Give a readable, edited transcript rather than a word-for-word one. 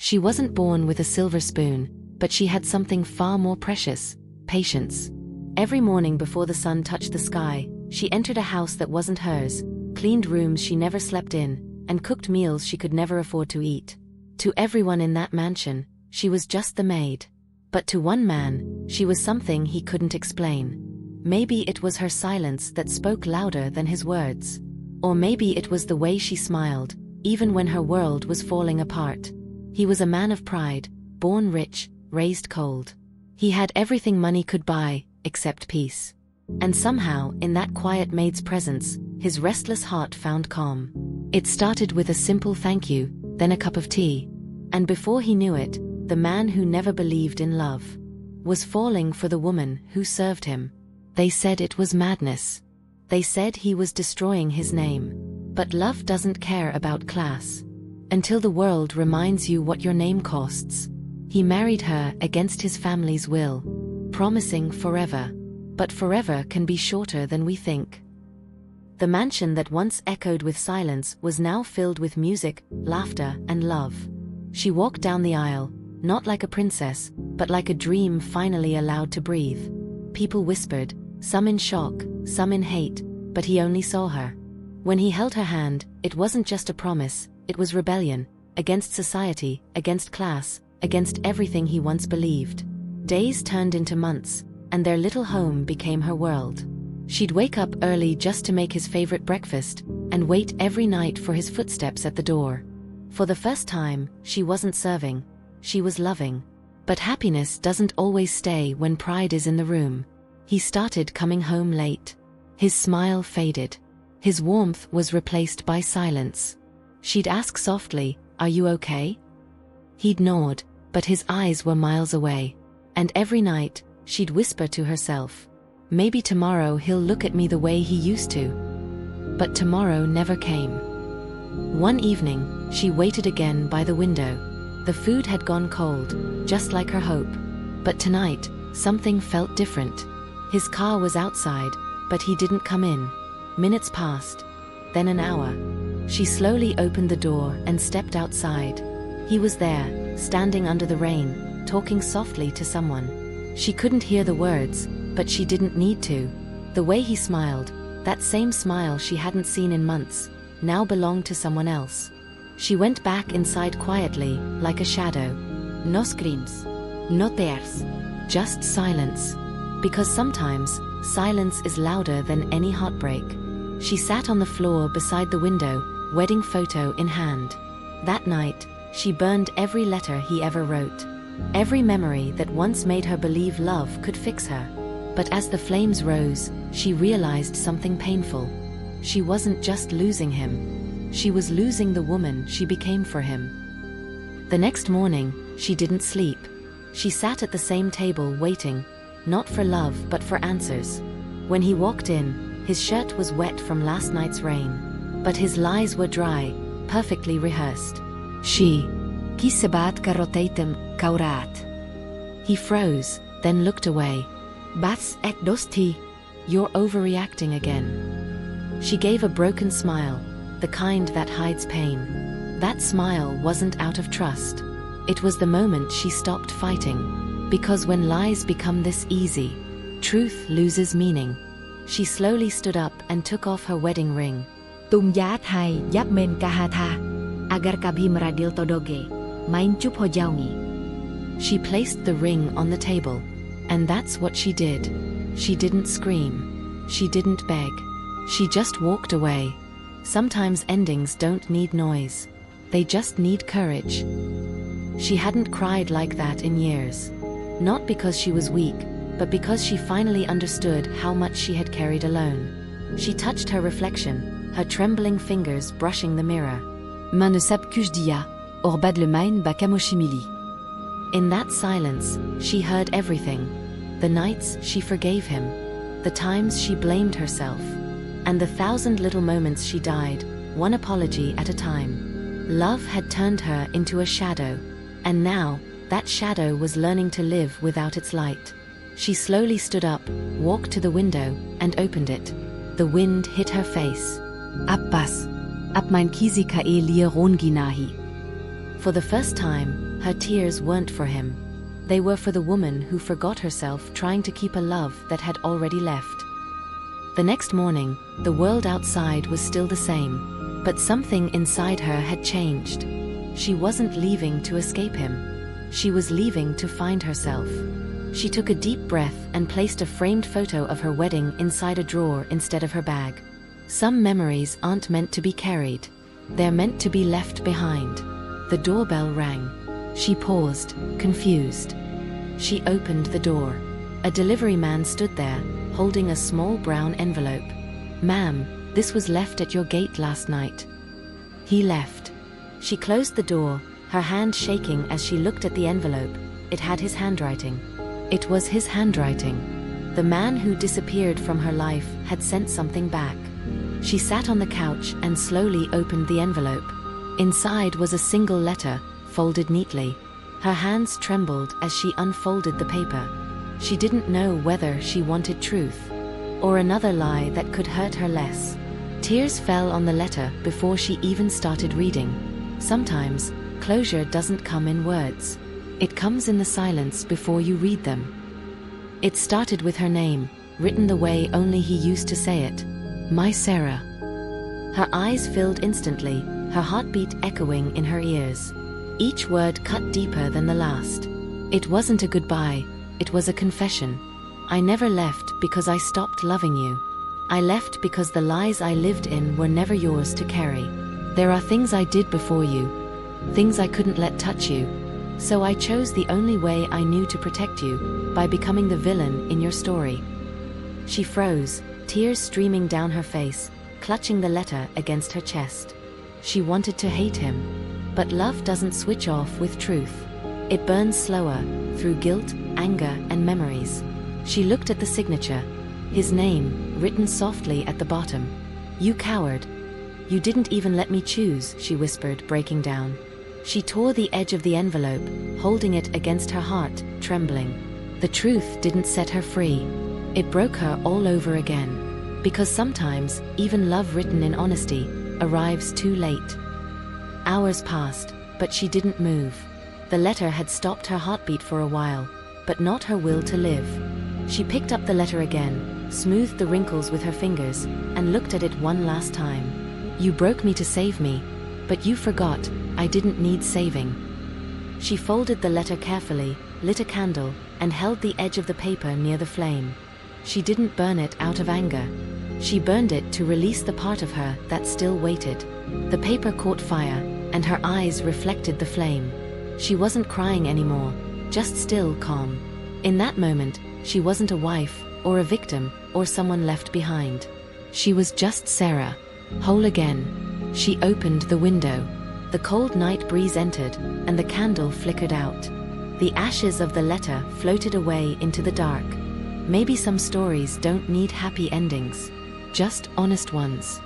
She wasn't born with a silver spoon, but she had something far more precious: patience. Every morning before the sun touched the sky, she entered a house that wasn't hers, cleaned rooms she never slept in, and cooked meals she could never afford to eat. To everyone in that mansion, she was just the maid. But to one man, she was something he couldn't explain. Maybe it was her silence that spoke louder than his words. Or maybe it was the way she smiled, even when her world was falling apart. He was a man of pride, born rich, raised cold. He had everything money could buy, except peace. And somehow, in that quiet maid's presence, his restless heart found calm. It started with a simple thank you, then a cup of tea. And before he knew it, the man who never believed in love was falling for the woman who served him. They said it was madness. They said he was destroying his name. But love doesn't care about class. Until the world reminds you what your name costs. He married her against his family's will, promising forever. But forever can be shorter than we think. The mansion that once echoed with silence was now filled with music, laughter, and love. She walked down the aisle, not like a princess, but like a dream finally allowed to breathe. People whispered, some in shock, some in hate, but he only saw her. When he held her hand, it wasn't just a promise, it was rebellion, against society, against class, against everything he once believed. Days turned into months, and their little home became her world. She'd wake up early just to make his favorite breakfast, and wait every night for his footsteps at the door. For the first time, she wasn't serving, she was loving. But happiness doesn't always stay when pride is in the room. He started coming home late. His smile faded. His warmth was replaced by silence. She'd ask softly, "Are you okay?" He'd nod, but his eyes were miles away. And every night, she'd whisper to herself, "Maybe tomorrow he'll look at me the way he used to." But tomorrow never came. One evening, she waited again by the window. The food had gone cold, just like her hope. But tonight, something felt different. His car was outside, but he didn't come in. Minutes passed, then an hour. She slowly opened the door and stepped outside. He was there, standing under the rain, talking softly to someone. She couldn't hear the words, but she didn't need to. The way he smiled, that same smile she hadn't seen in months, now belonged to someone else. She went back inside quietly, like a shadow. No screams, no tears, just silence. Because sometimes, silence is louder than any heartbreak. She sat on the floor beside the window, wedding photo in hand. That night, she burned every letter he ever wrote. Every memory that once made her believe love could fix her. But as the flames rose, she realized something painful. She wasn't just losing him. She was losing the woman she became for him. The next morning, she didn't sleep. She sat at the same table waiting, not for love but for answers. When he walked in, his shirt was wet from last night's rain. But his lies were dry, perfectly rehearsed. She, "Ki sabat ka rotatem kaurat." He froze, then looked away. "Bats ek dosti. You're overreacting again." She gave a broken smile, the kind that hides pain. That smile wasn't out of trust. It was the moment she stopped fighting. Because when lies become this easy, truth loses meaning. She slowly stood up and took off her wedding ring. Tung giá thai giáp men kahatha. Agar kabhi meradil todoge. Main chup ho jaungi. She placed the ring on the table. And that's what she did. She didn't scream. She didn't beg. She just walked away. Sometimes endings don't need noise. They just need courage. She hadn't cried like that in years. Not because she was weak, but because she finally understood how much she had carried alone. She touched her reflection, her trembling fingers brushing the mirror. Main ne sab kujdia, or bad le main ba kamoshimili. In that silence, she heard everything. The nights she forgave him. The times she blamed herself. And the 1,000 little moments she died, one apology at a time. Love had turned her into a shadow. And now, that shadow was learning to live without its light. She slowly stood up, walked to the window, and opened it. The wind hit her face. Abbas, ab mein kisi ka e lia ron ginahi. For the first time, her tears weren't for him. They were for the woman who forgot herself trying to keep a love that had already left. The next morning, the world outside was still the same, but something inside her had changed. She wasn't leaving to escape him. She was leaving to find herself. She took a deep breath and placed a framed photo of her wedding inside a drawer instead of her bag. Some memories aren't meant to be carried. They're meant to be left behind. The doorbell rang. She paused, confused. She opened the door. A delivery man stood there, holding a small brown envelope. "Ma'am, this was left at your gate last night." He left. She closed the door, her hand shaking as she looked at the envelope. It had his handwriting. It was his handwriting. The man who disappeared from her life had sent something back. She sat on the couch and slowly opened the envelope. Inside was a single letter, folded neatly. Her hands trembled as she unfolded the paper. She didn't know whether she wanted truth or another lie that could hurt her less. Tears fell on the letter before she even started reading. Sometimes, closure doesn't come in words. It comes in the silence before you read them. It started with her name, written the way only he used to say it. "My Sarah." Her eyes filled instantly, her heartbeat echoing in her ears. Each word cut deeper than the last. It wasn't a goodbye, it was a confession. "I never left because I stopped loving you. I left because the lies I lived in were never yours to carry. There are things I did before you, things I couldn't let touch you. So I chose the only way I knew to protect you, by becoming the villain in your story." She froze, tears streaming down her face, clutching the letter against her chest. She wanted to hate him. But love doesn't switch off with truth. It burns slower, through guilt, anger, and memories. She looked at the signature. His name, written softly at the bottom. "You coward. You didn't even let me choose," she whispered, breaking down. She tore the edge of the envelope, holding it against her heart, trembling. The truth didn't set her free. It broke her all over again. Because sometimes, even love written in honesty, arrives too late. Hours passed, but she didn't move. The letter had stopped her heartbeat for a while, but not her will to live. She picked up the letter again, smoothed the wrinkles with her fingers, and looked at it one last time. "You broke me to save me, but you forgot I didn't need saving." She folded the letter carefully, lit a candle, and held the edge of the paper near the flame. She didn't burn it out of anger. She burned it to release the part of her that still waited. The paper caught fire, and her eyes reflected the flame. She wasn't crying anymore, just still calm. In that moment, she wasn't a wife, or a victim, or someone left behind. She was just Sarah, whole again. She opened the window. The cold night breeze entered, and the candle flickered out. The ashes of the letter floated away into the dark. Maybe some stories don't need happy endings, just honest ones.